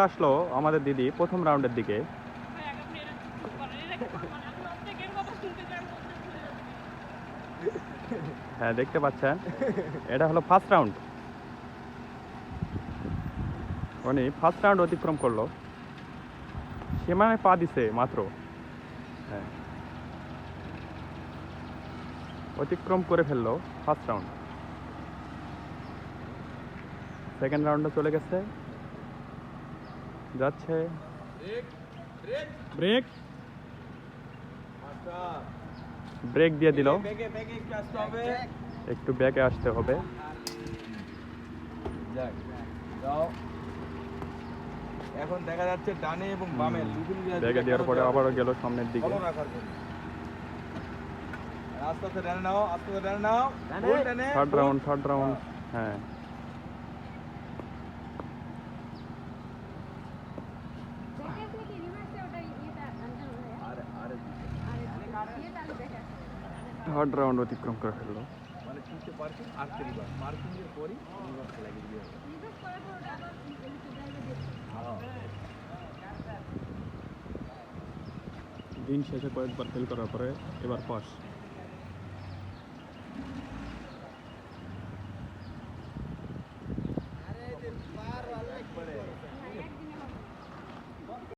আসলো আমাদের দিদি প্রথম রাউন্ডের দিকে। হ্যাঁ, দেখতে পাচ্ছেন এটা হলো ফার্স্ট রাউন্ড। উনি ফার্স্ট রাউন্ড অতিক্রম করলো, সীমানায় পা দিছে মাত্র। হ্যাঁ, অতিক্রম করে ফেললো ফার্স্ট রাউন্ড। সেকেন্ড রাউন্ডে চলে গেছে, যাচ্ছে। ব্রেক ব্রেক দিয়ে দিল, একটু ব্যাকে আসতে হবে। এখন দেখা যাচ্ছে ডানে এবং বামে ব্যাকে দেওয়ার পরে আবারও গেল সামনের দিকে। আস্তে আস্তে ডানে নাও, আস্তে আস্তে ডানে নাও। Third round. হ্যাঁ, থার্ড রাউন্ড অতিক্রম করে ফেললো। মানে তিনটে পার্কিং আর রিভার্স, পার্কিং এর পরই রিভার্স লাগিয়ে দিয়ে হবে। দিন শেষে কয়েকবার ফেল করার পরে এবার পাস।